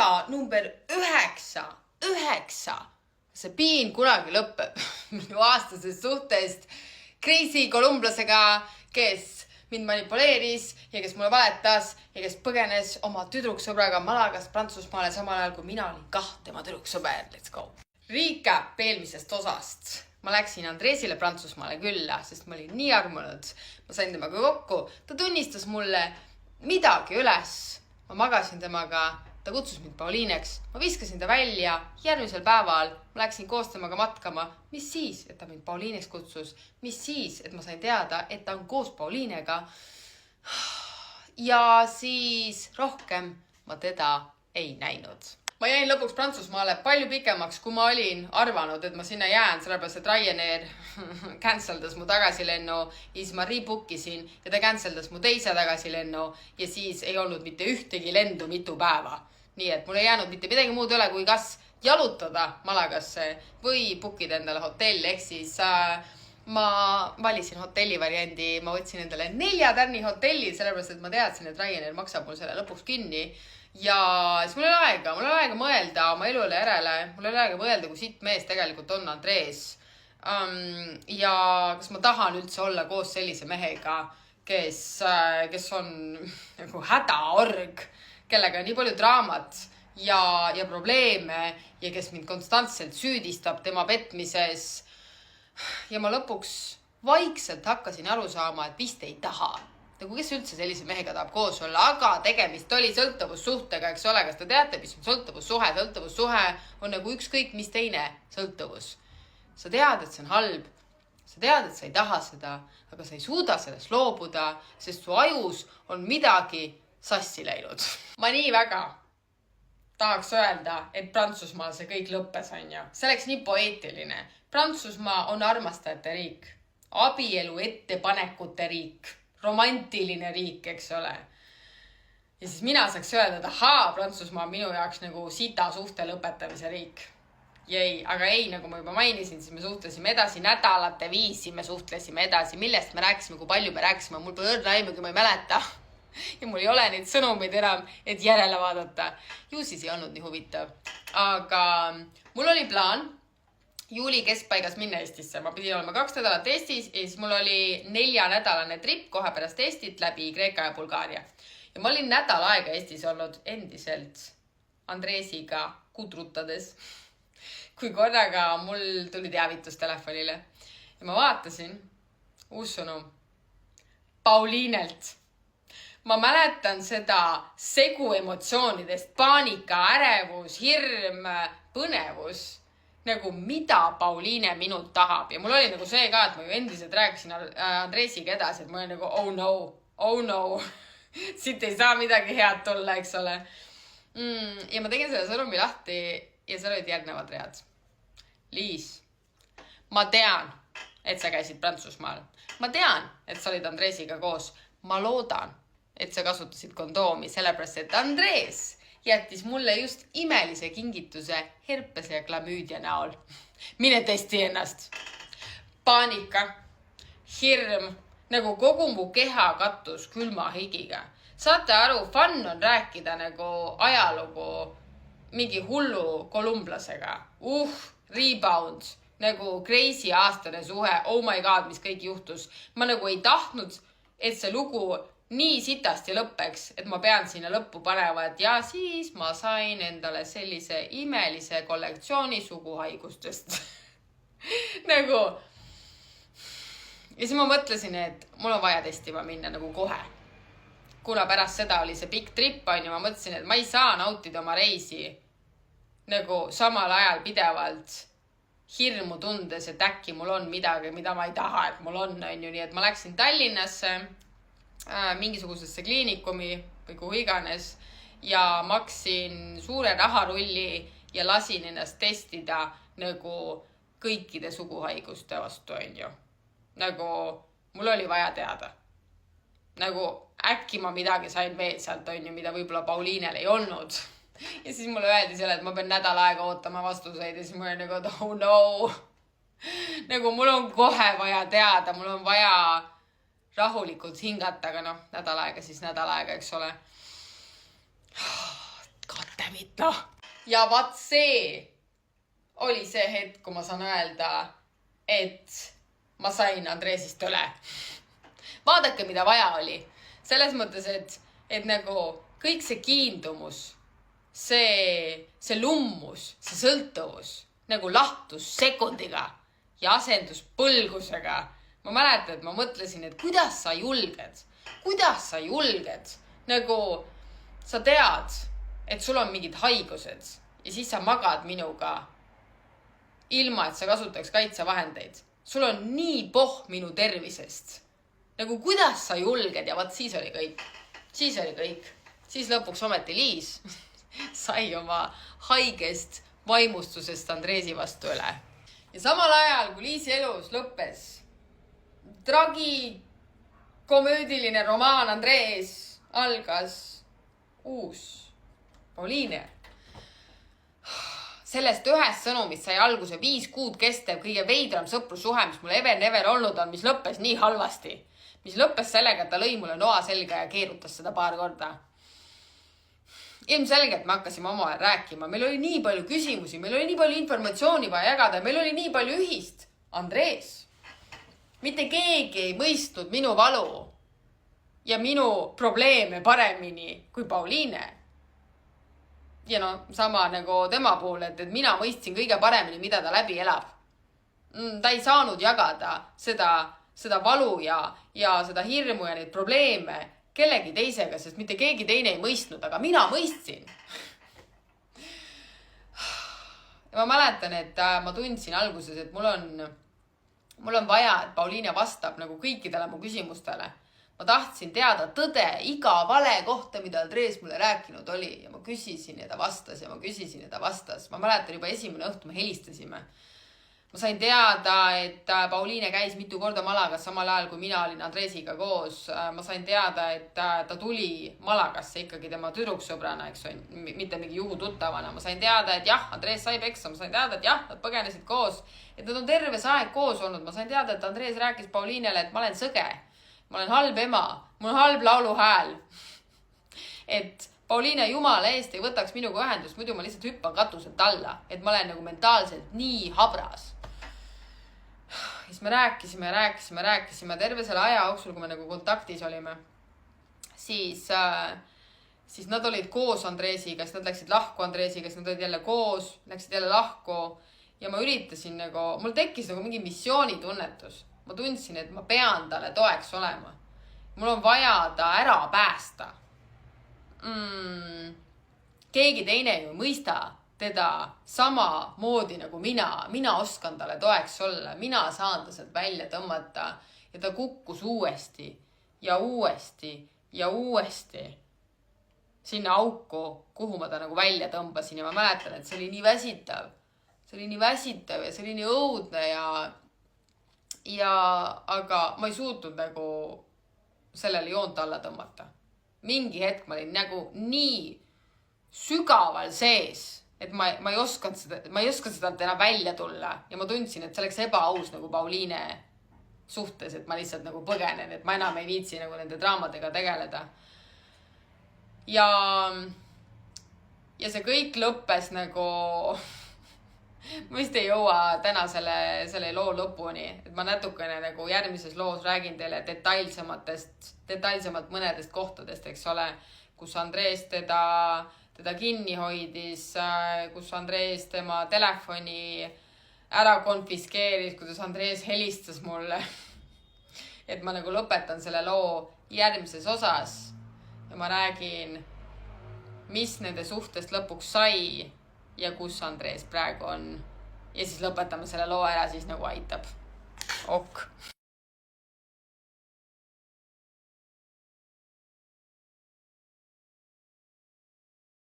osa number 9. See piin kunagi lõpeb minu aastasest suhtest Crazy kolumblasega, kes mind manipuleeris ja kes mulle valetas ja kes põgenes oma tüdruksõbraga Malagast Prantsusmaale samal ajal, kui mina olin tema tüdruksõber. Let's go! Recap eelmisest osast. Ma läksin Andresile Prantsusmaale külla, sest ma olin nii armunud. Ma sain temaga kokku. Ta tunnistas mulle midagi üles. Ma magasin temaga. Ta kutsus mind Pauliineks. Ma viskasin ta välja. Järgmisel päeval ma läksin koos temaga matkama. Mis siis, et ta mind Pauliineks kutsus? Mis siis, et ma sain teada, et ta on koos Pauliinega? Ja siis rohkem ma teda ei näinud. Ma jäin lõpuks Prantsusmaale palju pikemaks, kui ma olin arvanud, et ma sinna jään, sellepärast, et Ryanair canceldas mu tagasilennu ja siis ma rebookisin ja ta canceldas mu teise tagasilennu ja siis ei olnud mitte ühtegi lendu mitu päeva. Nii et mul ei jäänud mitte midagi muud üle, kui kas jalutada Malagasse või bookida endale hotelli, ehk siis ma valisin hotelli variandi, ma võtsin endale 4 tärni hotelli, sellepärast, et ma teadsin, et Ryanair maksab mul selle lõpuks kinni. Ja siis mul oli aega mõelda oma elule järele, mul oli aega mõelda, kui sitt mees tegelikult on Andres. Ja kas ma tahan üldse olla koos sellise mehega, kes on nagu hädaorg, kellega on nii palju draamat ja probleeme ja kes mind konstantselt süüdistab tema petmises. Ja ma lõpuks vaikselt hakkasin aru saama, et vist ei taha. Nagu kes üldse sellise mehega tahab koos olla, aga tegemist oli sõltuvussuhtega, eks ole, kas te teate, mis on sõltuvussuhe? Sõltuvussuhe on nagu ükskõik mis teine sõltuvus. Sa tead, et see on halb, sa tead, et sa ei taha seda, aga sa ei suuda sellest loobuda, sest su ajus on midagi sassi läinud. Ma nii väga tahaks öelda, et Prantsusmaal see kõik lõppes, on ju. See oleks nii poeetiline. Prantsusmaa on armastajate riik, abielu ettepanekute riik, romantiline riik, eks ole. Ja siis mina saaks öelda, et Prantsusmaa on minu jaoks nagu sita suhte lõpetamise riik. Aga ei, nagu ma juba mainisin, siis me suhtlesime edasi nädalate viisi, me suhtlesime edasi, millest me rääkisime, kui palju me rääkisime, mul pole õrna aimugi, ma ei mäleta. Ja mul ei ole neid sõnumeid enam, et järele vaadata. Ju siis ei olnud nii huvitav. Aga mul oli plaan juuli keskpaigas minna Eestisse. Ma pidin olema 2 nädalat Eestis ja siis mul oli 4-nädalane trip kohe pärast Eestit läbi Kreeka ja Bulgaaria. Ja ma olin nädal aega Eestis olnud endiselt Andresiga kudrutades, kui korraga mul tuli teavitus telefonile. Ja ma vaatasin, uus sõnum, Pauliinelt. Ma mäletan seda segu emotsioonidest, paanika, ärevus, hirm, põnevus. Nagu mida Pauliine minult tahab. Ja mul oli nagu see ka, et ma ju endiselt rääkisin Andresiga edasi, et ma olin nagu oh no. Siit ei saa midagi head tulla, eks ole. Ja ma tegin selle sõnumi lahti ja seal olid järgnevad read. Liis, ma tean, et sa käisid Prantsusmaal. Ma tean, et sa olid Andresiga koos. Ma loodan, et sa kasutasid kondoomi, sellepärast, et Andres jättis mulle just imelise kingituse herpese ja klamüüdia näol. Mine testi ennast. Paanika, hirm, nagu kogu mu keha kattus külma higiga. Saate aru, fun on rääkida nagu ajalugu mingi hullu kolumblasega. Rebound, nagu crazy aastane suhe. Oh my god, mis kõik juhtus. Ma nagu ei tahtnud, et see lugu nii sitasti lõppeks, et ma pean sinna lõppu panema, et ja siis ma sain endale sellise imelise kollektsiooni suguhaigustest. Nagu. Ja siis ma mõtlesin, et mul on vaja testima minna nagu kohe. Kuna pärast seda oli see pikk trip, on ju, ma mõtlesin, et ma ei saa nautida oma reisi nagu samal ajal pidevalt hirmu tundes, et äkki mul on midagi, mida ma ei taha, et mul on ju. Nii et ma läksin Tallinnasse mingisugusesse kliinikumi või kuhu iganes ja maksin suure raharulli ja lasin ennast testida nagu kõikide suguhaiguste vastu, on ju. Nagu mul oli vaja teada. Nagu äkki ma midagi sain veel sealt, on ju, mida võib-olla Pauliinel ei olnud. Ja siis mulle öeldi selle, et ma pean nädal aega ootama vastuseid ja siis mul oli nagu, oh no. Nagu mul on kohe vaja teada, mul on vaja rahulikult hingata, aga nädal aega, eks ole. Kate. damn it, noh. Ja vaat see oli see hetk, kui ma saan öelda, et ma sain Andreesist üle. Vaadake, mida vaja oli. Selles mõttes, et nagu kõik see kiindumus, see lummus, see sõltuvus nagu lahtus sekundiga ja asendus põlgusega. Ma mäletan, et ma mõtlesin, et kuidas sa julged, nagu sa tead, et sul on mingid haigused ja siis sa magad minuga ilma, et sa kasutaks kaitsevahendeid. Sul on nii minu tervisest. Nagu kuidas sa julged ja vaat siis oli kõik. Siis lõpuks ometi Liis sai oma haigest vaimustusest Andreesi vastu üle. Ja samal ajal, kui Liisi elus lõppes tragikomöödiline romaan Andrees, algas uus Pauliine. Sellest ühest sõnumist sai alguse 5 kuud kestev kõige veidram sõprussuhe, mis mul ever olnud on, mis lõppes nii halvasti. Mis lõppes sellega, et ta lõi mulle noa selga ja keerutas seda paar korda. Ilmselgelt me hakkasime omavahel rääkima. Meil oli nii palju küsimusi, meil oli nii palju informatsiooni vaja jagada, meil oli nii palju ühist. Andrees. Mitte keegi ei mõistnud minu valu ja minu probleeme paremini kui Pauliine. Ja sama nagu tema puhul, et mina mõistsin kõige paremini, mida ta läbi elab. Ta ei saanud jagada seda valu ja seda hirmu ja neid probleeme kellegi teisega, sest mitte keegi teine ei mõistnud, aga mina mõistsin. Ja ma mäletan, et ma tundsin alguses, et mul on vaja, et Pauliine vastab nagu kõikidele mu küsimustele. Ma tahtsin teada tõde iga vale kohta, mida Andrees mulle rääkinud oli. Ja ma küsisin ja ta vastas ja ma küsisin ja ta vastas. Ma mäletan juba esimene õhtu me helistasime. Ma sain teada, et Pauliine käis mitu korda Malagas samal ajal, kui mina olin Andreesiga koos. Ma sain teada, et ta tuli Malagasse ikkagi tema tüdruksõbrana, eks on, mitte mingi juhututtavana. Ma sain teada, et jah, Andrees sai peksa. Ma sain teada, et jah, nad põgenesid koos. Et nad on terves aeg koos olnud. Ma sain teada, et Andrees rääkis Pauliinele, et ma olen sõge. Ma olen halb ema, mul on halb lauluhääl. Et Pauliine jumala eest ei võtaks minuga ühendust, muidu ma lihtsalt hüppan katuselt alla. Et ma olen nagu mentaalselt nii habras. Siis me rääkisime terve selle aja jooksul, kui me nagu kontaktis olime. Siis nad olid koos Andreesiga, siis nad läksid lahku Andreesiga, siis nad olid jälle koos, läksid jälle lahku. Ja ma üritasin nagu, mul tekkis nagu mingi missioonitunnetus. Ma tundsin, et ma pean talle toeks olema. Mul on vaja ta ära päästa. Keegi teine ju mõista teda sama moodi nagu mina. Mina oskan talle toeks olla. Mina saan ta sealt välja tõmmata. Ja ta kukkus uuesti ja uuesti ja uuesti sinna auku, kuhu ma ta nagu välja tõmbasin. Ja ma mäletan, et see oli nii väsitav. See oli nii väsitav ja see oli nii õudne aga ma ei suutnud nagu sellele joont alla tõmmata. Mingi hetk ma olin nagu nii sügaval sees, et ma ei osanud seda enam välja tulla. Ja ma tundsin, et see oleks ebaaus nagu Pauliine suhtes, et ma lihtsalt nagu põgenen, et ma enam ei viitsi nagu nende draamadega tegeleda. Ja see kõik lõppes nagu... Ma vist ei jõua täna selle loo lõpuni, et ma natukene nagu järgmises loos räägin teile detailsemalt mõnedest kohtadest, eks ole, kus Andrees teda kinni hoidis, kus Andrees tema telefoni ära konfiskeeris, kuidas Andrees helistas mulle. Et ma nagu lõpetan selle loo järgmises osas ja ma räägin, mis nende suhtest lõpuks sai ja kus Andrees praegu on. Ja siis lõpetame selle loo ära, siis nagu aitab. Ok.